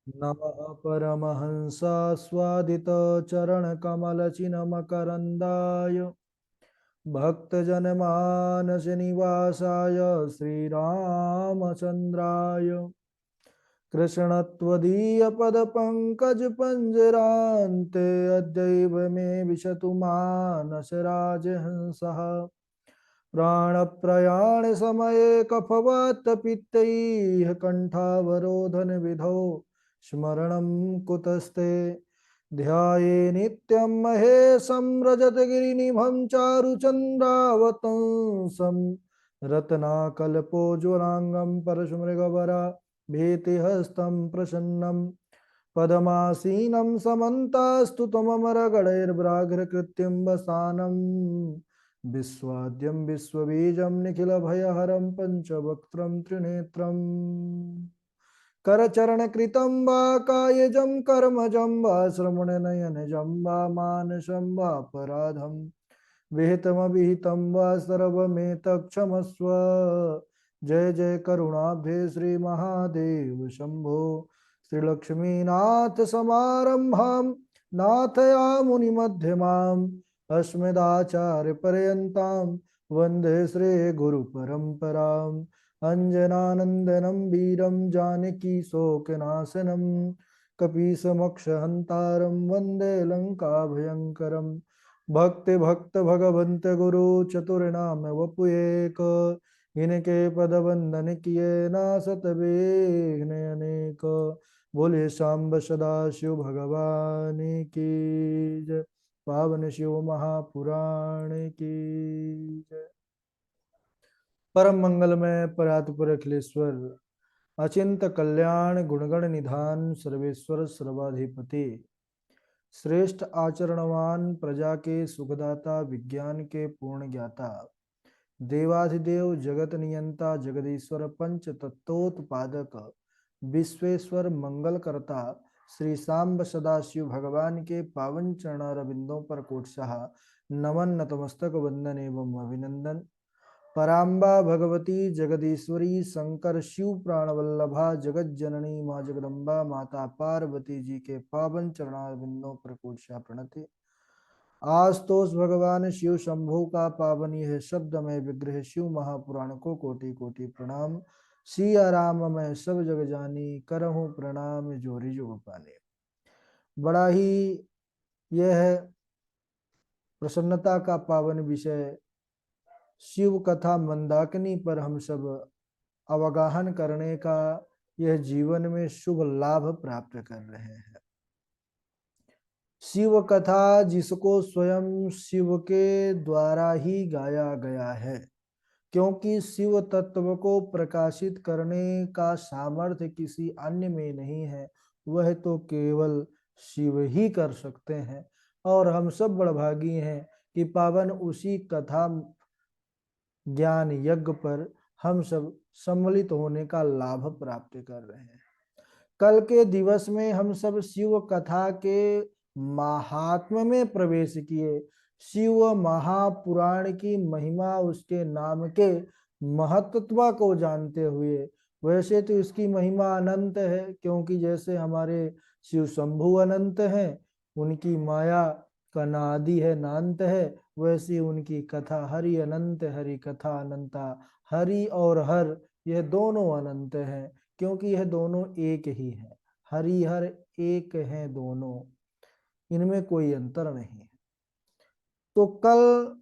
नमः परमहंस स्वादित चरण कमल चिन्मकरन्दाय भक्तजनमानस निवासाय श्रीरामचन्द्राय कृष्णत्वदीयपदपङ्कजपञ्जरान्ते अद्यैव मे विशतु मानसराजहंसः प्राणप्रयाणसमये कफवातपित्तैः कण्ठावरोधनविधौ स्मरणं कुतस्ते ध्याये नित्यं महेशं रजतगिरिनिभं चारुचन्द्रावतंसं रत्नाकल्पोज्ज्वलाङ्गं परशुमृगवरा भीतिहस्तं प्रसन्नं पदमासीनं समन्तास्तु त्वममरगणैर्व्राघ्रकृत्यं वसानं विश्वाद्यं विश्वबीजं निखिलभयहरं पञ्चवक्त्रं त्रिनेत्रम् करचरणकृतं वा कायजं कर्मजं वा श्रवणनयनजं वा मानसं वापराधं विहितमविहितं वा सर्वमेतत्क्षमस्व जय जय करुणाब्धे श्रीमहादेव शम्भो श्रीलक्ष्मीनाथ समारम्भां नाथयामुनिमध्यमाम् अस्मदाचार्यपर्यन्तां वन्दे श्रीगुरुपरम्पराम् अञ्जनानन्दनं वीरं जानकी शोकनाशनं कपीशमक्षहन्तारं वन्दे लङ्काभयङ्करं भक्ति भक्त भगवन्त गुरु चतुर्नाम वपुएक इनके पद वंदन किए नासत विघ्न अनेक बोले सांब सदा शिव भगवान की जय पावन शिव महापुराण की जय परम मंगलमय परात्पर अखिलेश्वर अचिंत कल्याण गुणगण निधान सर्वेश्वर सर्वाधिपति श्रेष्ठ आचरणवान प्रजा के सुखदाता विज्ञान के पूर्ण ज्ञाता देवाधिदेव जगत नियंता जगदीश्वर पंच तत्वोत्पादक विश्वेश्वर मंगल करता श्री सांब सदाशिव भगवान के पावन चरणारविंदों पर कोटशाह नमन नतमस्तक वंदन एवं अभिनंदन। पराम्बा भगवती जगदीश्वरी शंकर शिव प्राणवल्लभा जगत जननी माँ जगदम्बा माता पार्वती जी के पावन चरणारविंदों पर कोटशा प्रणति। आस्तोष भगवान शिव शंभु का पावन यह शब्दमय विग्रह शिव महापुराण को कोटि कोटि प्रणाम। सिया राम मैं सब जग जानी करहूं प्रणाम जोरी जुग पाने। बड़ा ही यह प्रसन्नता का पावन विषय शिव कथा मंदाकिनी पर हम सब अवगाहन करने का यह जीवन में शुभ लाभ प्राप्त कर रहे हैं। शिव कथा जिसको स्वयं शिव के द्वारा ही गाया गया है, क्योंकि शिव तत्व को प्रकाशित करने का सामर्थ्य किसी अन्य में नहीं है, वह तो केवल शिव ही कर सकते हैं। और हम सब बड़भागी हैं कि पावन उसी कथा ज्ञान यज्ञ पर हम सब सम्मिलित होने का लाभ प्राप्त कर रहे हैं। कल के दिवस में हम सब शिव कथा के महात्म्य में प्रवेश किए। शिव महापुराण की महिमा, उसके नाम के महत्व को जानते हुए, वैसे तो इसकी महिमा अनंत है, क्योंकि जैसे हमारे शिव शंभु अनंत हैं, उनकी माया का नादि है नांत है, वैसी उनकी कथा हरि अनंत हरि कथा अनंता। हरि और हर यह दोनों अनंत हैं, क्योंकि यह दोनों एक ही है। हरि हर एक हैं दोनों, इनमें कोई अंतर नहीं है। तो कल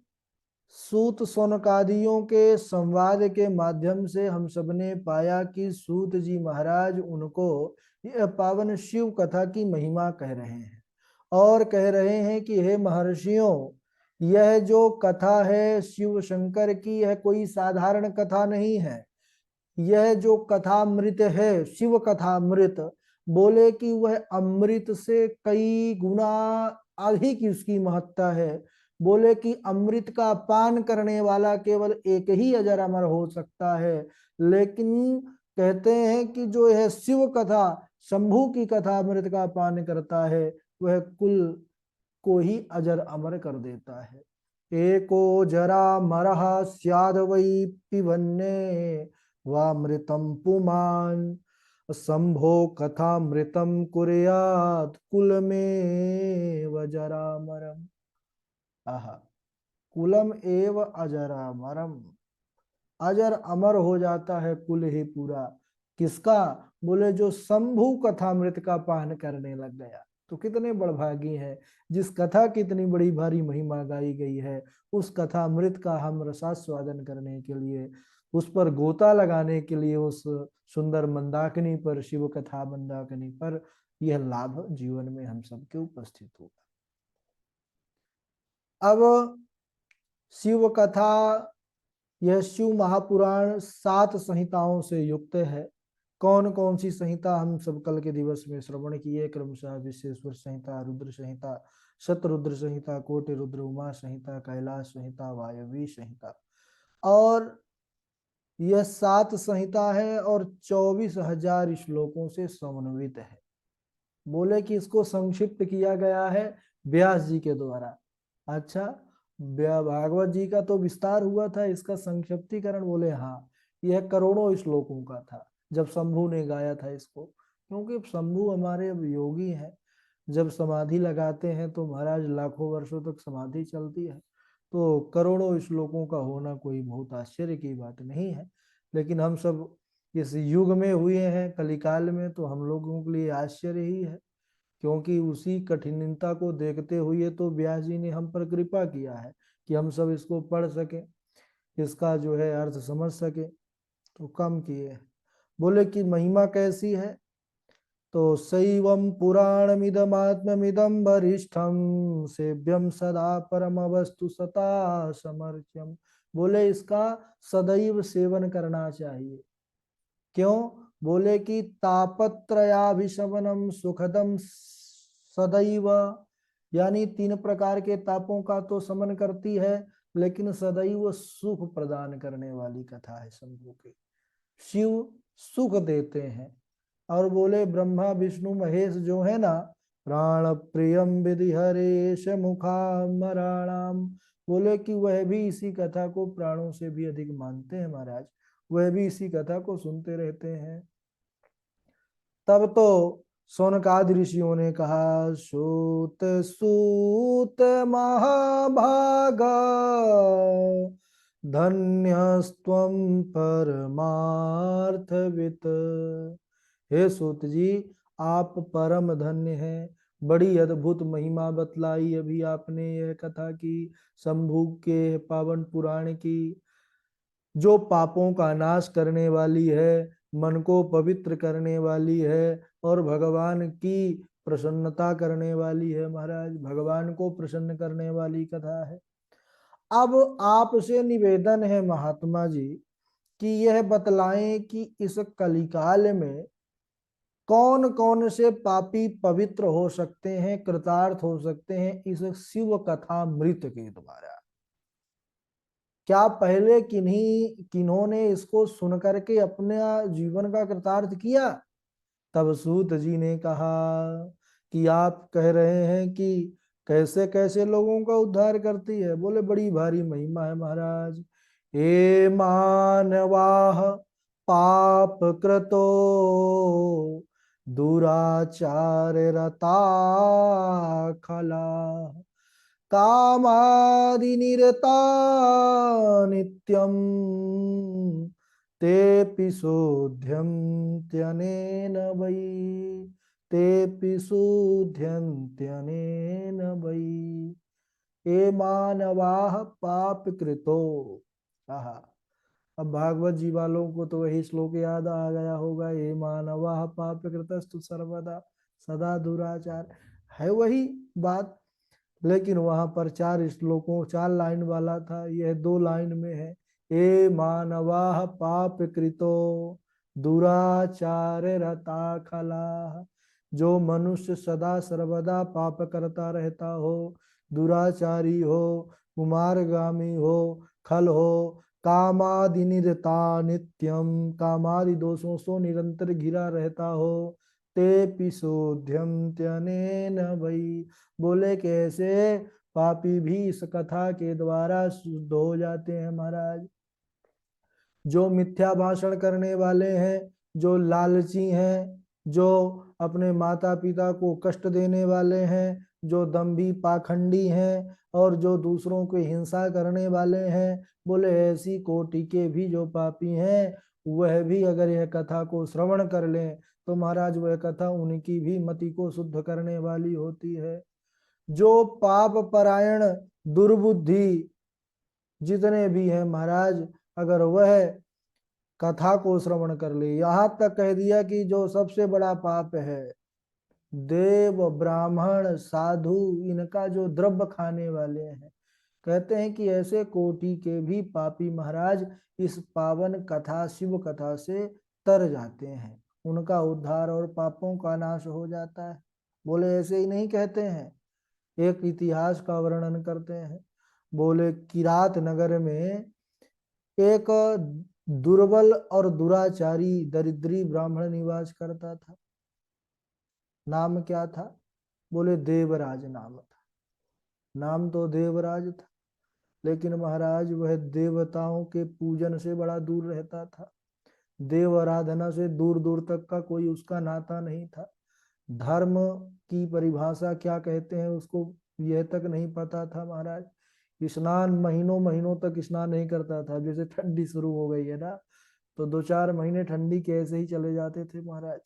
सूत सोनकादियों के संवाद के माध्यम से हम सबने पाया कि सूत जी महाराज उनको यह पावन शिव कथा की महिमा कह रहे हैं और कह रहे हैं कि हे महर्षियों, यह जो कथा है शिव शंकर की, यह कोई साधारण कथा नहीं है। यह जो कथामृत है, शिव कथामृत, बोले कि वह अमृत से कई गुना अधिक उसकी महत्ता है। बोले कि अमृत का पान करने वाला केवल एक ही अजर अमर हो सकता है, लेकिन कहते हैं कि जो यह शिव कथा, शंभु की कथा अमृत का पान करता है, वह कुल को ही अजर अमर कर देता है। एको जरा मरहा स्याद वै पिबन्ने वामृतम पुमान शंभो कथामृतम कुर्यात् कुल में वजरामरम। आहा, कुलम एव अजरामरम, अजर अमर हो जाता है कुल ही पूरा। किसका? बोले जो शंभु कथामृत का पान करने लग गया। तो कितने बड़भागी हैं, जिस कथा की इतनी बड़ी भारी महिमा गाई गई है, उस कथामृत का हम रसास्वादन करने के लिए, उस पर गोता लगाने के लिए, उस सुंदर मंदाकिनी पर, शिव कथा मंदाकिनी पर, यह लाभ जीवन में हम सबके उपस्थित होगा। अब शिव कथा, यह शिव महापुराण 7 संहिताओं से युक्त है। कौन कौन सी संहिता हम सब कल के दिवस में श्रवण किए? क्रमशः विश्वेश्वर संहिता, रुद्र संहिता, शतरुद्र संहिता, कोटि रुद्र उमा संहिता, कैलाश संहिता, वायवी संहिता। और यह 7 संहिता है और 24,000 श्लोकों से समन्वित है। बोले कि इसको संक्षिप्त किया गया है व्यास जी के द्वारा। अच्छा, भागवत जी का तो विस्तार हुआ था, इसका संक्षिप्तीकरण? बोले हाँ, यह करोड़ों श्लोकों का था जब शंभु ने गाया था इसको। क्योंकि शंभु हमारे अब योगी हैं, जब समाधि लगाते हैं तो महाराज लाखों वर्षों तक समाधि चलती है। तो करोड़ों श्लोकों का होना कोई बहुत आश्चर्य की बात नहीं है। लेकिन हम सब इस युग में हुए हैं, कलिकाल में, तो हम लोगों के लिए आश्चर्य ही है। क्योंकि उसी कठिनता को देखते हुए तो व्यास जी ने हम पर कृपा किया है कि हम सब इसको पढ़ सके, इसका जो है अर्थ समझ सके, तो कम किए। बोले कि महिमा कैसी है? तो शैवम पुराणमिदमात्ममिदं वरिष्ठम सेव्यम सदा परम वस्तु सता समर्च्यम। बोले इसका सदैव सेवन करना चाहिए। क्यों? बोले कि तापत्रयाभिशमनम सुखदम सदैव, यानी 3 प्रकार के तापों का तो समन करती है, लेकिन सदैव सुख प्रदान करने वाली कथा है शंभु की। शिव सुख देते हैं। और बोले ब्रह्मा विष्णु महेश जो है ना, प्राण प्रियम विधि हरेश मुखा मराणाम। बोले कि वह भी इसी कथा को प्राणों से भी अधिक मानते हैं महाराज, वह भी इसी कथा को सुनते रहते हैं। तब तो सोनकादि ऋषियों ने कहा, सूत सूत महाभागा धन्यस्त्वं परमार्थवित्। हे सूत जी, आप परम धन्य हैं। बड़ी अद्भुत महिमा बतलाई अभी आपने यह कथा की, शंभु के पावन पुराण की, जो पापों का नाश करने वाली है, मन को पवित्र करने वाली है और भगवान की प्रसन्नता करने वाली है। महाराज, भगवान को प्रसन्न करने वाली कथा है। अब आपसे निवेदन है महात्मा जी कि यह बतलाएं कि इस कलिकाल में कौन कौन से पापी पवित्र हो सकते हैं, कृतार्थ हो सकते हैं इस शिव कथा मृत के द्वारा। क्या पहले किन्होंने इसको सुन करके अपने जीवन का कृतार्थ किया? तब सूत जी ने कहा कि आप कह रहे हैं कि कैसे कैसे लोगों का उद्धार करती है? बोले बड़ी भारी महिमा है महाराज। ए मानवाह पाप कृतो दुराचार रता खला कामादिनिरता नित्यम तेऽपि शोध्यन्त्यनेन वै, तेऽपि शोध्यन्त्यनेन वै। ए मानवाः पाप कृतो। आहा, अब भागवत जी वालों को तो वही श्लोक याद आ गया होगा, ए मानवाः पाप कृतस्तु सर्वदा सदा दुराचार। है वही बात, लेकिन वहां पर 4 श्लोकों 4 लाइन वाला था, यह 2 लाइन में है। ए मानवाः पाप कृतो दुराचार रता खला। जो मनुष्य सदा सर्वदा पाप करता रहता हो, दुराचारी हो, कुमारगामी हो, खल हो, कामादि निरता नित्यम, कामादि दोषों से निरंतर घिरा रहता हो, ते पिशोध्यन्त्यनेन वै। बोले कैसे पापी भी इस कथा के द्वारा शुद्ध हो जाते हैं महाराज। जो मिथ्या भाषण करने वाले हैं, जो लालची हैं, जो अपने माता पिता को कष्ट देने वाले हैं, जो दंभी पाखंडी हैं और जो दूसरों को हिंसा करने वाले हैं, बोले ऐसी कोटि के भी जो पापी हैं वह भी अगर यह कथा को श्रवण कर लें तो महाराज वह कथा उनकी भी मति को शुद्ध करने वाली होती है। जो पाप परायण दुर्बुद्धि जितने भी हैं महाराज, अगर वह कथा को श्रवण कर ले, यहां तक कह दिया कि जो सबसे बड़ा पाप है देव ब्राह्मण साधु इनका जो द्रव्य खाने वाले हैं, कहते हैं कि ऐसे कोटि के भी पापी महाराज इस पावन कथा शिव कथा से तर जाते हैं, उनका उद्धार और पापों का नाश हो जाता है। बोले ऐसे ही नहीं कहते हैं, एक इतिहास का वर्णन करते हैं। बोले किरात नगर में एक दुर्बल और दुराचारी दरिद्री ब्राह्मण निवास करता था। नाम क्या था? बोले देवराज नाम था। नाम तो देवराज था, लेकिन महाराज वह देवताओं के पूजन से बड़ा दूर रहता था। देव आराधना से दूर दूर तक का कोई उसका नाता नहीं था। धर्म की परिभाषा क्या कहते हैं उसको यह तक नहीं पता था महाराज। स्नान महीनों महीनों तक स्नान नहीं करता था। जैसे ठंडी शुरू हो गई है ना, तो 2-4 महीने ठंडी के ऐसे ही चले जाते थे महाराज।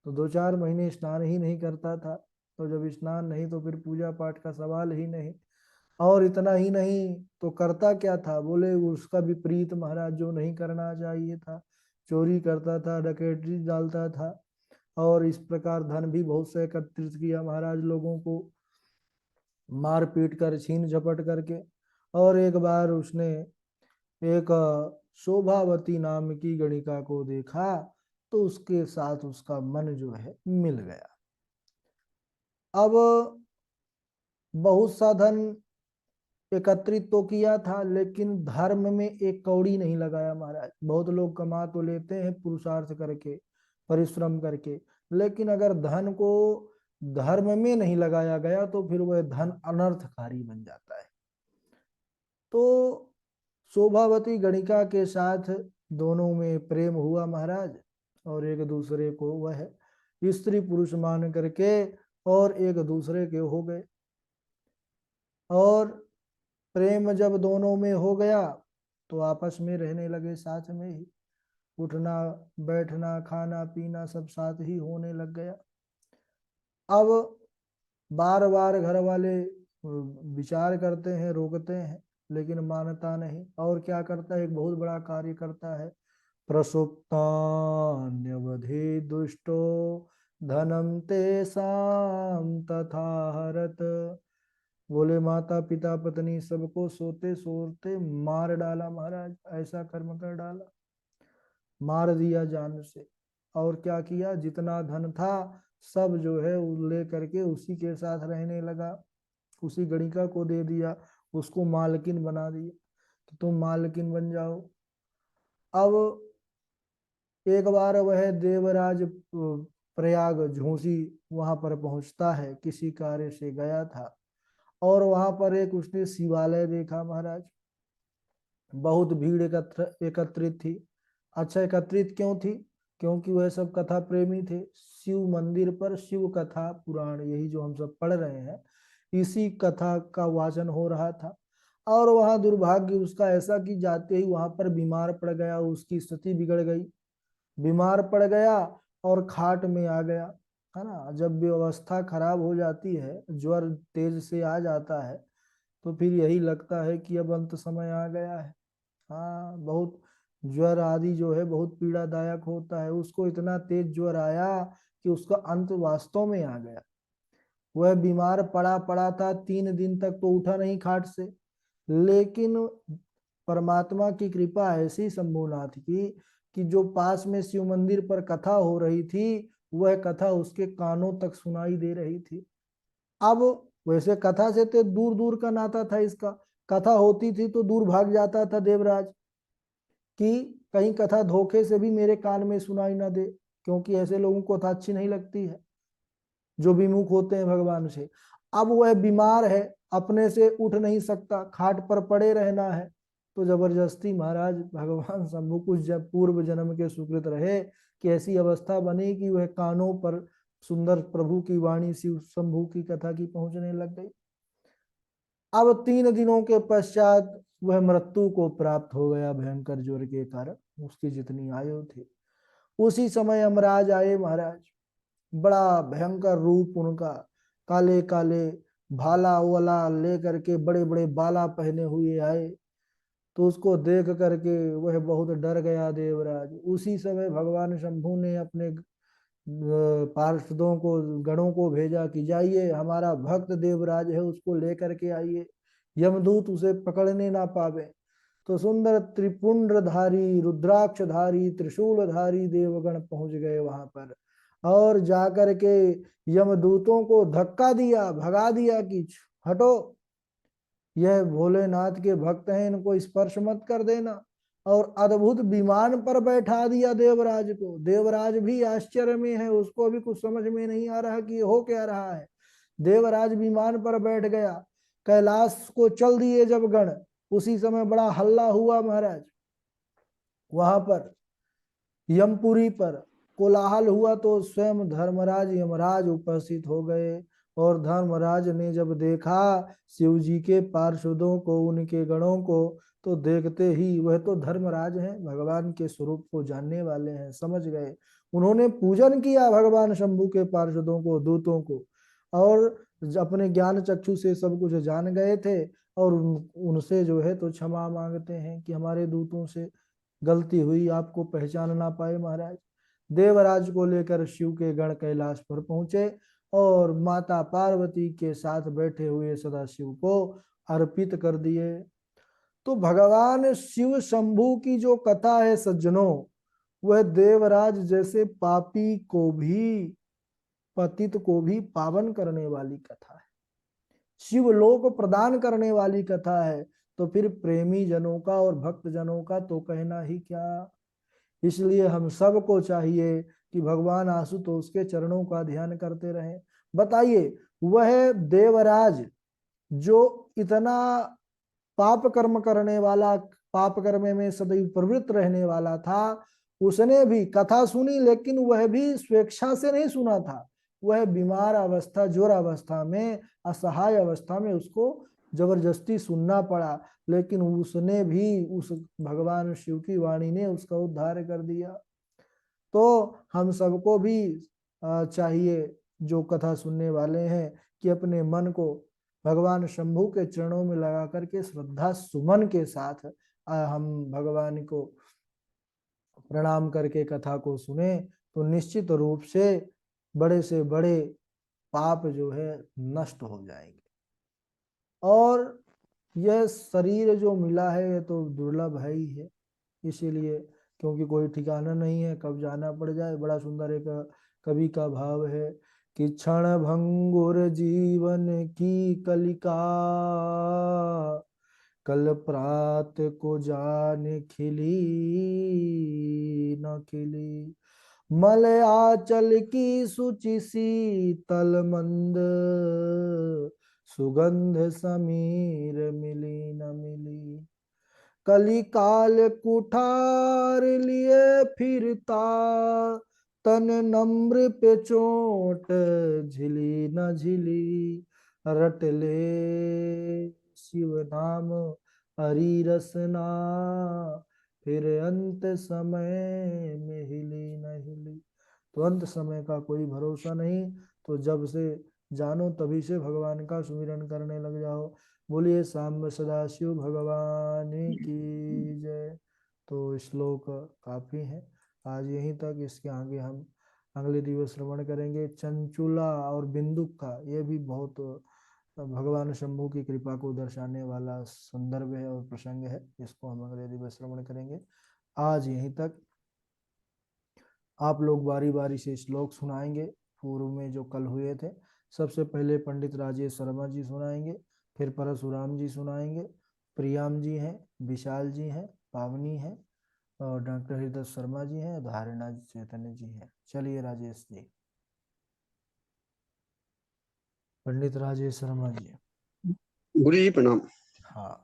तो 2-4 महीने स्नान ही नहीं करता था। तो जब स्नान नहीं तो फिर पूजा पाठ का सवाल ही नहीं। और इतना ही नहीं तो करता क्या था? बोले उसका विपरीत महाराज, जो नहीं करना चाहिए था, चोरी करता था, डकैती डालता था और इस प्रकार धन भी बहुत से एकत्रित किया महाराज, लोगों को मार पीट कर छीन झपट करके। और एक बार उसने एक शोभावती नाम की गणिका को देखा तो उसके साथ उसका मन जो है मिल गया। अब बहुत सा धन एकत्रित तो किया था लेकिन धर्म में एक कौड़ी नहीं लगाया महाराज। बहुत लोग कमा तो लेते हैं पुरुषार्थ करके, परिश्रम करके, लेकिन अगर धन को धर्म में नहीं लगाया गया तो फिर वह धन अनर्थकारी बन जाता है। तो शोभावती गणिका के साथ दोनों में प्रेम हुआ महाराज, और एक दूसरे को वह स्त्री पुरुष मान करके और एक दूसरे के हो गए। और प्रेम जब दोनों में हो गया तो आपस में रहने लगे साथ में ही, उठना बैठना खाना पीना सब साथ ही होने लग गया। अब बार बार घर वाले विचार करते हैं, रोकते हैं, लेकिन मानता नहीं। और क्या करता है? एक बहुत बड़ा कार्य करता है। प्रसुप्तान्यवधि दुष्टो धनम तेषां तथा हरत। बोले माता पिता पत्नी सबको सोते सोते मार डाला महाराज, ऐसा कर्म कर डाला, मार दिया जान से। और क्या किया? जितना धन था सब जो है ले करके उसी के साथ रहने लगा, उसी गणिका को दे दिया, उसको मालकिन बना दिया कि तुम मालकिन बन जाओ। अब एक बार वह देवराज प्रयाग झूसी वहां पर पहुंचता है, किसी कार्य से गया था और वहां पर एक उसने शिवालय देखा महाराज। बहुत भीड़ एकत्रित थी। अच्छा, एकत्रित क्यों थी? क्योंकि वह सब कथा प्रेमी थे। शिव मंदिर पर शिव कथा पुराण, यही जो हम सब पढ़ रहे हैं, इसी कथा का वाचन हो रहा था। और वहां दुर्भाग्य उसका ऐसा कि जाते ही वहां पर बीमार पड़ गया, उसकी स्थिति बिगड़ गई, बीमार पड़ गया और खाट में आ गया, है ना। जब व्यवस्था खराब हो जाती है, ज्वर तेज से आ जाता है, तो फिर यही लगता है कि अब अंत समय आ गया है। हाँ, बहुत ज्वर आदि जो है बहुत पीड़ादायक होता है। उसको इतना तेज ज्वर आया कि उसका अंत वास्तव में आ गया। वह बीमार पड़ा पड़ा था, 3 दिन तक तो उठा नहीं खाट से। लेकिन परमात्मा की कृपा ऐसी संभवनाथ की कि जो पास में शिव मंदिर पर कथा हो रही थी वह कथा उसके कानों तक सुनाई दे रही थी। अब वैसे कथा से तो दूर दूर का नाता था इसका, कथा होती थी तो दूर भाग जाता था देवराज कि कहीं कथा धोखे से भी मेरे कान में सुनाई ना दे, क्योंकि ऐसे लोगों को कथा अच्छी नहीं लगती है जो विमुख होते हैं भगवान से। अब वह बीमार है, अपने से उठ नहीं सकता, खाट पर पड़े रहना है। तो जबरदस्ती महाराज भगवान शंभु कुछ जब पूर्व जन्म के सुकृत रहे कि ऐसी अवस्था बनी कि वह कानों पर सुंदर प्रभु की वाणी शिव शंभु की कथा की पहुंचने लग गई। अब 3 दिनों के पश्चात वह मृत्यु को प्राप्त हो गया भयंकर ज्वर के कारण, उसकी जितनी आयु थी। उसी समय यमराज आए महाराज, बड़ा भयंकर रूप उनका, काले काले भाला वाला लेकर के बड़े बड़े बाला पहने हुए आए। तो उसको देख करके वह बहुत डर गया देवराज। उसी समय भगवान शंभु ने अपने पार्षदों को, गणों को भेजा कि जाइए हमारा भक्त देवराज है, उसको लेकर के आइए, यमदूत उसे पकड़ने ना पावे। तो सुंदर त्रिपुंड्रधारी, रुद्राक्षधारी, त्रिशूलधारी देवगण पहुंच गए वहां पर, और जाकर के यमदूतों को धक्का दिया, भगा दिया कि हटो, यह भोलेनाथ के भक्त हैं, इनको स्पर्श मत कर देना। और अद्भुत विमान पर बैठा दिया देवराज को। देवराज भी आश्चर्य में है, उसको भी कुछ समझ में नहीं आ रहा कि हो क्या रहा है। देवराज विमान पर बैठ गया, कैलाश को चल दिए जब गण, उसी समय बड़ा हल्ला हुआ महाराज। वहां पर यमपुरी पर कोलाहल हुआ तो स्वयं धर्मराज यमराज उपस्थित हो गए। और धर्मराज ने जब देखा शिव जी के पार्षदों को, उनके गणों को, तो देखते ही, वह तो धर्मराज हैं, भगवान के स्वरूप को जानने वाले हैं, समझ गए। उन्होंने पूजन किया भगवान शंभु के पार्षदों को, दूतों को, और अपने ज्ञान चक्षु से सब कुछ जान गए थे। और उनसे जो है तो क्षमा मांगते हैं कि हमारे दूतों से गलती हुई, आपको पहचान ना पाए महाराज। देवराज को लेकर शिव के गण कैलाश पर पहुंचे और माता पार्वती के साथ बैठे हुए सदाशिव को अर्पित कर दिए। तो भगवान शिव शंभु की जो कथा है सज्जनों, वह देवराज जैसे पापी को भी, पतित को भी पावन करने वाली कथा है, शिवलोक प्रदान करने वाली कथा है। तो फिर प्रेमी जनों का और भक्त जनों का तो कहना ही क्या। इसलिए हम सबको चाहिए कि भगवान आशुतोष के चरणों का ध्यान करते रहें। बताइए, वह देवराज जो इतना पाप कर्म करने वाला, पाप कर्म में सदैव प्रवृत्त रहने वाला था, उसने भी कथा सुनी, लेकिन वह भी स्वेच्छा से नहीं सुना था। वह बीमार अवस्था, ज्वर अवस्था में, असहाय अवस्था में उसको जबरदस्ती सुनना पड़ा, लेकिन उसने भी, उस भगवान शिव की वाणी ने उसका उद्धार कर दिया। तो हम सबको भी चाहिए, जो कथा सुनने वाले हैं, कि अपने मन को भगवान शंभु के चरणों में लगा करके श्रद्धा सुमन के साथ हम भगवान को प्रणाम करके कथा को सुने, तो निश्चित रूप से बड़े पाप जो है नष्ट हो जाएंगे। और यह शरीर जो मिला है ये तो दुर्लभ है ही है, इसीलिए, क्योंकि कोई ठिकाना नहीं है, कब जाना पड़ जाए। बड़ा सुंदर एक कवि का भाव है कि क्षण भंगुर जीवन की कलिका, कल प्रात को जान खिली न खिली, मल आंचल की सुचि शीतल मंद, सुगंध समीर मिली न मिली, कली काल कुठार लिए फिरता, तन नम्र पे चोट झिली न झिली, रट ले शिव नाम हरि रसना, फिर अंत समय में हिली न हिली। तो अंत समय का कोई भरोसा नहीं, तो जब से जानो तभी से भगवान का सुमिरन करने लग जाओ। बोलिए सांब सदाशिव भगवान की जय। तो श्लोक काफी है, आज यहीं तक। इसके आगे हम अगले दिवस श्रवण करेंगे चंचुला और बिंदुक का। ये भी बहुत भगवान शंभु की कृपा को दर्शाने वाला संदर्भ है और प्रसंग है, इसको हम अगले दिवस श्रवण करेंगे। आज यहीं तक। आप लोग बारी बारी से श्लोक सुनाएंगे, पूर्व में जो कल हुए थे। सबसे पहले पंडित राजेश शर्मा जी सुनाएंगे, फिर परशुराम जी सुनाएंगे, प्रियाम जी हैं, विशाल जी हैं, पावनी हैं, और डॉक्टर हृदय शर्मा जी हैं, धारणा चैतन्य जी हैं। चलिए राजेश जी। पंडित राजेश शर्मा जी। गुरु जी प्रणाम। हाँ।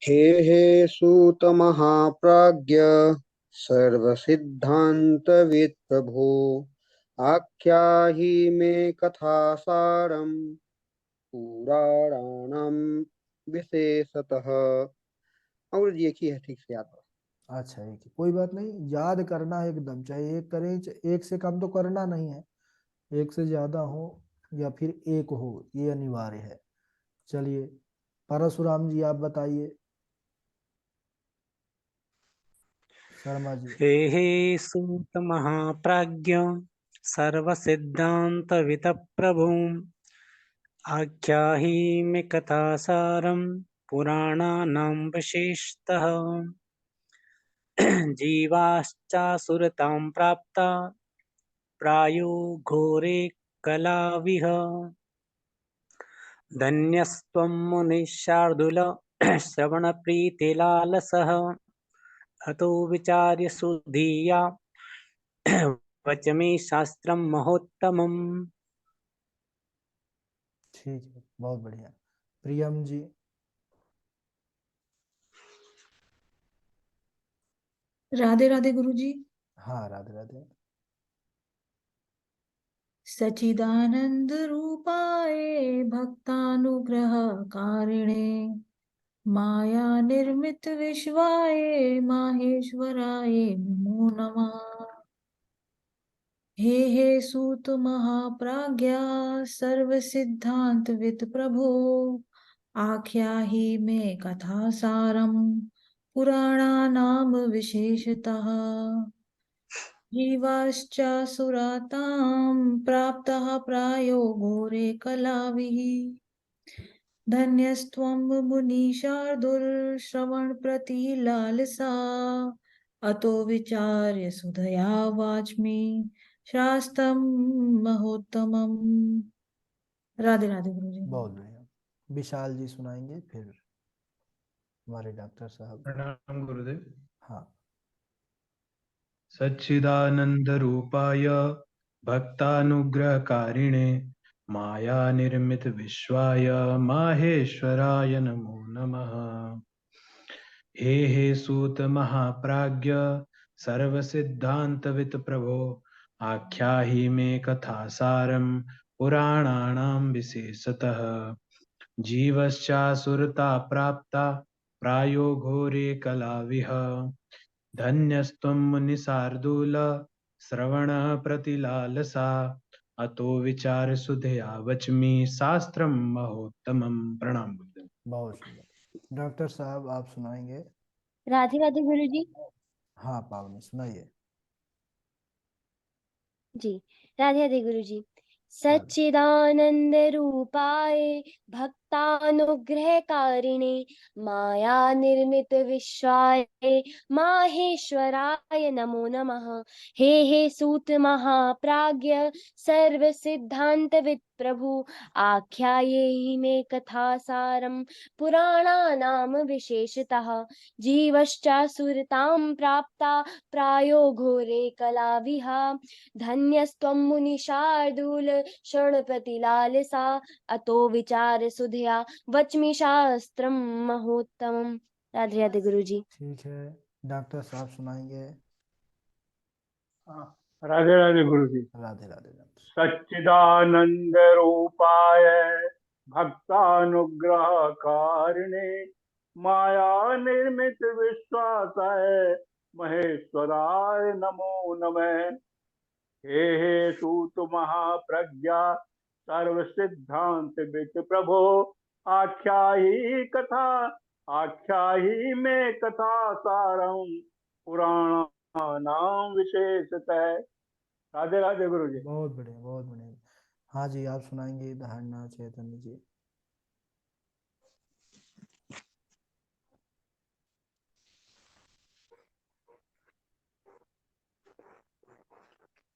हे सूत महाप्राज्ञ सर्वसिद्धान्तवित् प्रभो आख्याहि मे कथासारं पुराणानां विशेषतः। और ये की है ठीक से याद रखो। अच्छा, एक ही, कोई बात नहीं, याद करना है एकदम, चाहे एक करें एक से कम तो करना नहीं है, एक से ज्यादा हो या फिर एक हो, ये अनिवार्य है। चलिए, परशुराम जी आप बताइए। शर्मा जी। हे सूत महाप्राज्ञ सर्वसिद्धांत प्रभु आख्याहि मे कथासारं पुराणानां विशेषतः जीवाश्चासुरतां प्राप्ता प्रायो घोरे कलाविह धन्यस्त्वं मुनिशार्दूल श्रवणप्रीतिलालसः अतो विचार्य सुधिया वचमे शास्त्रं महोत्तमम्। ठीक है, बहुत बढ़िया। प्रियम जी। राधे राधे गुरुजी। हाँ, राधे राधे। सच्चिदानंद रूपाय भक्तानुग्रह कारिणे माया निर्मित विश्वाय माहेश्वराय नमो नमः। हे सूत महाप्राज्ञा सर्व सिद्धांत विद प्रभो आख्याहि मे कथा सारम पुराणानाम विशेषतः जीवाश्चासुरातां प्राप्तः प्रायो घोरे कलाविः धन्यस्त्वं मुनीशार्दुलश्रवणप्रतिलालसा अतो विचार्य सुधया वाच्मि शास्त्रं महोत्तमम्। राधे राधे गुरुजी। बहुत बढ़िया। विशाल जी सुनाएंगे, फिर हमारे डॉक्टर साहब। प्रणाम गुरुदेव। हाँ। सच्चिदानंद रूपाय भक्तानुग्रहकारिणे माया निर्मित विश्वाय माहेश्वराय नमो नमः। हे सूत महाप्राज्ञ सर्व सिद्धांतवित प्रभो आख्याहि मे कथासारं पुराणानां विशेषतः जीवश्चासुरता प्राप्ता प्रायो घोरे कलाविह धन्यस्त्वं मुनिशार्दूल श्रवण प्रतिलालसा अतो विचार सुधया वच्मि शास्त्रम महोत्तमम। प्रणाम बुद्ध। बहुत सुंदर। डॉक्टर साहब आप सुनाएंगे। राधे राधे गुरुजी। हाँ पावनी, सुनाइए। जी, राधे राधे गुरुजी। राधे। सच्चिदानंद रूपाय भक्तानुग्रहकारिणे माया निर्मित विश्वाय माहेश्वराय नमो नमः। हे सूत महाप्राज्ञ सर्व सिद्धांत विद प्रभु आख्याये मे कथा सारम पुराणानाम विशेषतः जीवश्चासुरतां प्राप्ता प्रायो घोरे कलाविहा धन्यस्त्वं मुनिशार्दूल शरणप्रतिलालसा अतो विचार सुधया वच्मि शास्त्रं महोत्तमम्। राधे राधे गुरुजी। ठीक है, डॉक्टर साहब सुनाएंगे। राधे राधे गुरु जी। राधे राधे डॉक्टर। सच्चिदानंद रूपाय भक्तानुग्रह कारिणे माया निर्मित विश्वासाय महेश्वराय नमो नमः। हे सूत महाप्रज्ञा सर्व सिद्धांत विद प्रभो आख्याही में कथा सारम पुराणानां विशेषतः। राधे राधे गुरु जी। बहुत बढ़िया, बहुत बढ़िया। हाँ जी, आप सुनाएंगे, धारणा चैतन्य जी।